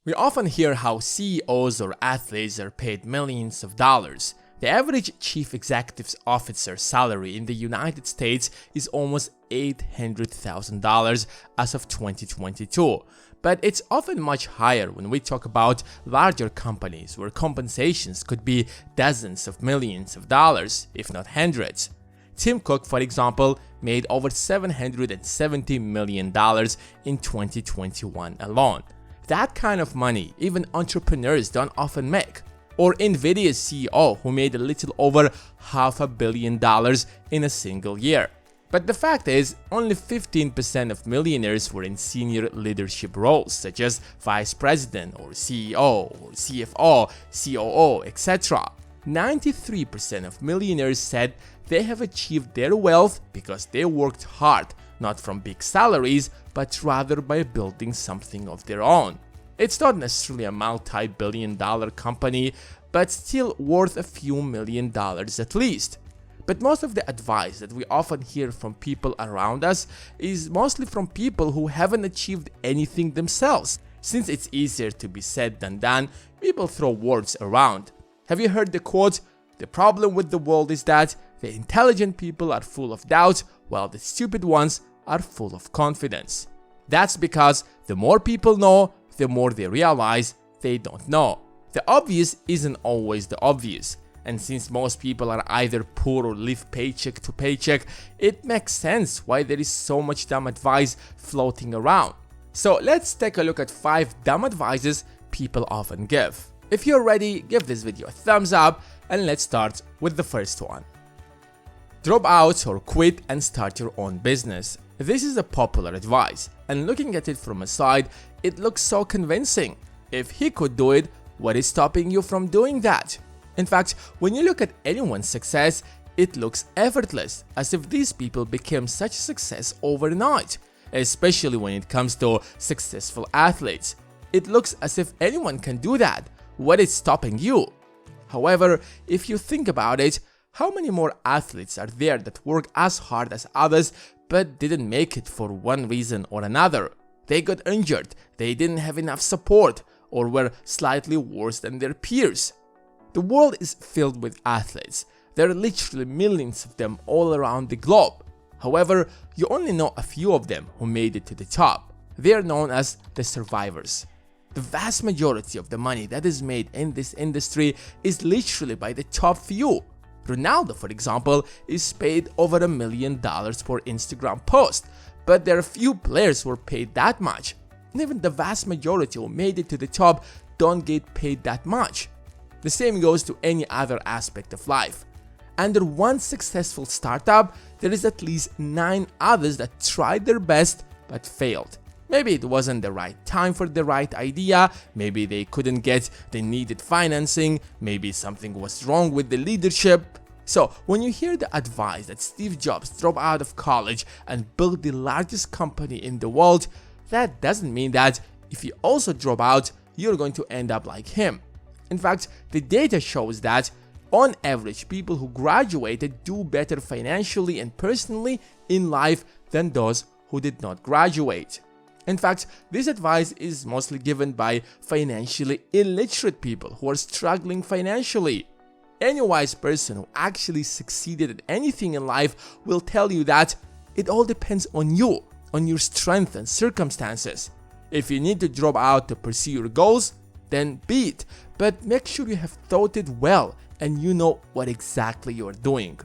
We often hear how CEOs or athletes are paid millions of dollars. The average chief executive officer salary in the United States is almost $800,000 as of 2022, but it's often much higher when we talk about larger companies where compensations could be dozens of millions of dollars, if not hundreds. Tim Cook, for example, made over $770 million in 2021 alone. That kind of money even entrepreneurs don't often make. Or Nvidia's CEO, who made a little over $500 million in a single year. But the fact is, only 15% of millionaires were in senior leadership roles, such as vice president or CEO or CFO, COO, etc. 93% of millionaires said they have achieved their wealth because they worked hard, not from big salaries, but rather by building something of their own. It's not necessarily a multi-billion-dollar company, but still worth a few $1 million at least. But most of the advice that we often hear from people around us is mostly from people who haven't achieved anything themselves. Since it's easier to be said than done, people throw words around. Have you heard the quote, "The problem with the world is that the intelligent people are full of doubt, while the stupid ones are full of confidence"? That's because the more people know, the more they realize they don't know. The obvious isn't always the obvious, and since most people are either poor or live paycheck to paycheck, it makes sense why there is so much dumb advice floating around. So let's take a look at 5 dumb advices people often give. If you're ready, give this video a thumbs up, and let's start with the first one. Drop out or quit and start your own business. This is a popular advice, and looking at it from a side, it looks so convincing. If he could do it, what is stopping you from doing that? In fact, when you look at anyone's success, it looks effortless, as if these people became such a success overnight, especially when it comes to successful athletes. It looks as if anyone can do that. What is stopping you? However, if you think about it, how many more athletes are there that work as hard as others but didn't make it for one reason or another? They got injured, they didn't have enough support, or were slightly worse than their peers. The world is filled with athletes. There are literally millions of them all around the globe. However, you only know a few of them who made it to the top. They are known as the survivors. The vast majority of the money that is made in this industry is literally by the top few. Ronaldo, for example, is paid over $1 million per Instagram post, but there are few players who are paid that much. And even the vast majority who made it to the top don't get paid that much. The same goes to any other aspect of life. Under one successful startup, there is at least 9 others that tried their best but failed. Maybe it wasn't the right time for the right idea, maybe they couldn't get the needed financing, maybe something was wrong with the leadership. So when you hear the advice that Steve Jobs dropped out of college and built the largest company in the world, that doesn't mean that if you also drop out, you're going to end up like him. In fact, the data shows that on average, people who graduated do better financially and personally in life than those who did not graduate. In fact, this advice is mostly given by financially illiterate people who are struggling financially. Any wise person who actually succeeded at anything in life will tell you that it all depends on you, on your strength and circumstances. If you need to drop out to pursue your goals, then be it, but make sure you have thought it well and you know what exactly you are doing.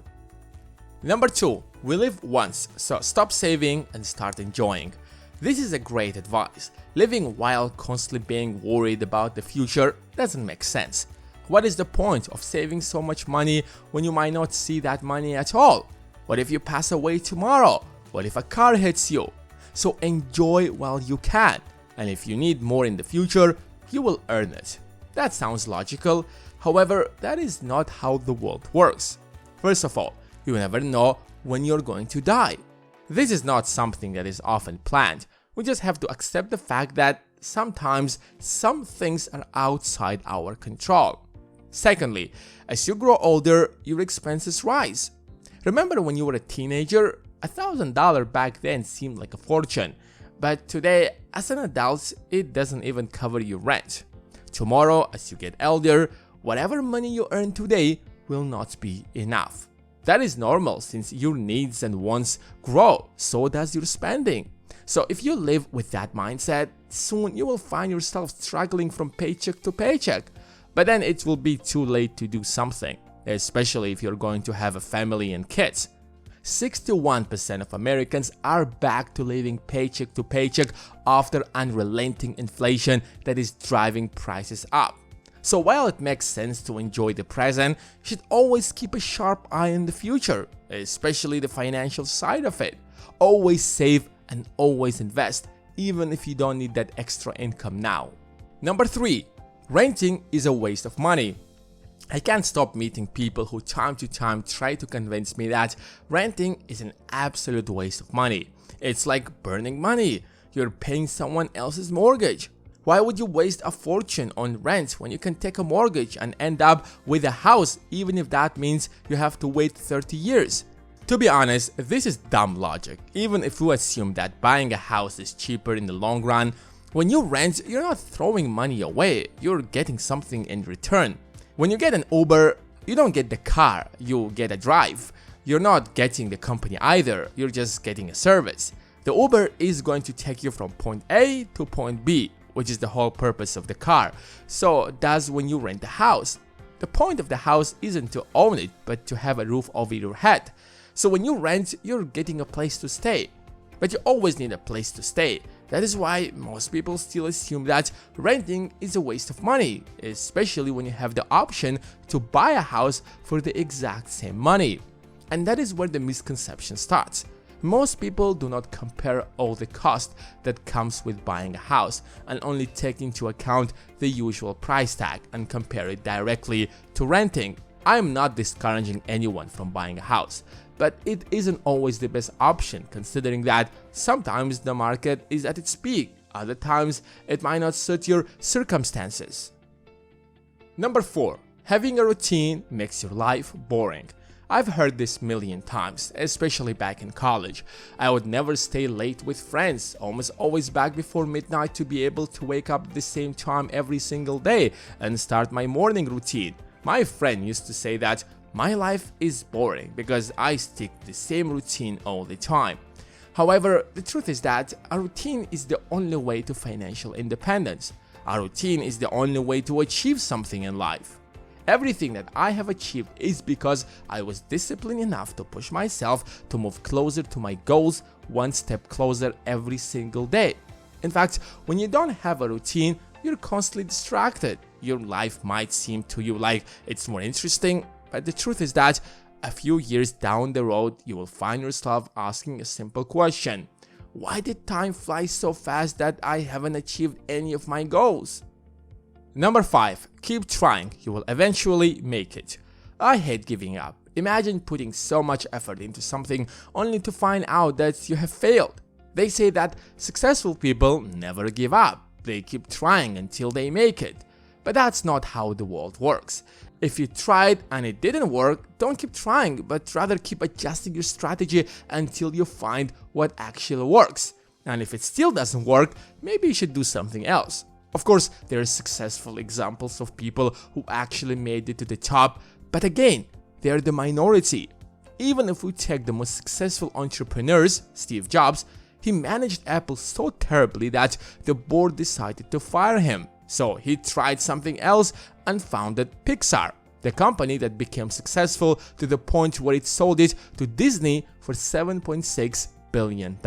Number 2, we live once, so stop saving and start enjoying. This is a great advice. Living while constantly being worried about the future doesn't make sense. What is the point of saving so much money when you might not see that money at all? What if you pass away tomorrow? What if a car hits you? So enjoy while you can, and if you need more in the future, you will earn it. That sounds logical, however, that is not how the world works. First of all, you never know when you're going to die. This is not something that is often planned. We just have to accept the fact that sometimes some things are outside our control. Secondly, as you grow older, your expenses rise. Remember when you were a teenager? $1,000 back then seemed like a fortune, but today as an adult, it doesn't even cover your rent. Tomorrow, as you get older, whatever money you earn today will not be enough. That is normal since your needs and wants grow, so does your spending. So if you live with that mindset, soon you will find yourself struggling from paycheck to paycheck. But then it will be too late to do something, especially if you're going to have a family and kids. 61% of Americans are back to living paycheck to paycheck after unrelenting inflation that is driving prices up. So while it makes sense to enjoy the present, you should always keep a sharp eye on the future, especially the financial side of it. Always save and always invest, even if you don't need that extra income now. Number 3. Renting is a waste of money. I can't stop meeting people who time to time try to convince me that renting is an absolute waste of money. It's like burning money. You're paying someone else's mortgage. Why would you waste a fortune on rent when you can take a mortgage and end up with a house, even if that means you have to wait 30 years? To be honest, this is dumb logic. Even if you assume that buying a house is cheaper in the long run, when you rent, you're not throwing money away, you're getting something in return. When you get an Uber, you don't get the car, you get a drive. You're not getting the company either, you're just getting a service. The Uber is going to take you from point A to point B, which is the whole purpose of the car. So that's when you rent a house. The point of the house isn't to own it, but to have a roof over your head. So when you rent, you're getting a place to stay. But you always need a place to stay. That is why most people still assume that renting is a waste of money, especially when you have the option to buy a house for the exact same money. And that is where the misconception starts. Most people do not compare all the cost that comes with buying a house and only take into account the usual price tag and compare it directly to renting. I am not discouraging anyone from buying a house, but it isn't always the best option considering that sometimes the market is at its peak, other times it might not suit your circumstances. Number 4. Having a routine makes your life boring. I've heard this a million times, especially back in college. I would never stay late with friends, almost always back before midnight to be able to wake up at the same time every single day and start my morning routine. My friend used to say that my life is boring because I stick to the same routine all the time. However, the truth is that a routine is the only way to financial independence. A routine is the only way to achieve something in life. Everything that I have achieved is because I was disciplined enough to push myself to move closer to my goals, one step closer every single day. In fact, when you don't have a routine, you're constantly distracted. Your life might seem to you like it's more interesting, but the truth is that a few years down the road, you will find yourself asking a simple question. Why did time fly so fast that I haven't achieved any of my goals? Number 5. Keep trying, you will eventually make it. I hate giving up. Imagine putting so much effort into something only to find out that you have failed. They say that successful people never give up. They keep trying until they make it. But that's not how the world works. If you tried and it didn't work, don't keep trying, but rather keep adjusting your strategy until you find what actually works. And if it still doesn't work, maybe you should do something else. Of course, there are successful examples of people who actually made it to the top, but again, they are the minority. Even if we take the most successful entrepreneurs, Steve Jobs, he managed Apple so terribly that the board decided to fire him. So he tried something else and founded Pixar, the company that became successful to the point where it sold it to Disney for $7.6 billion.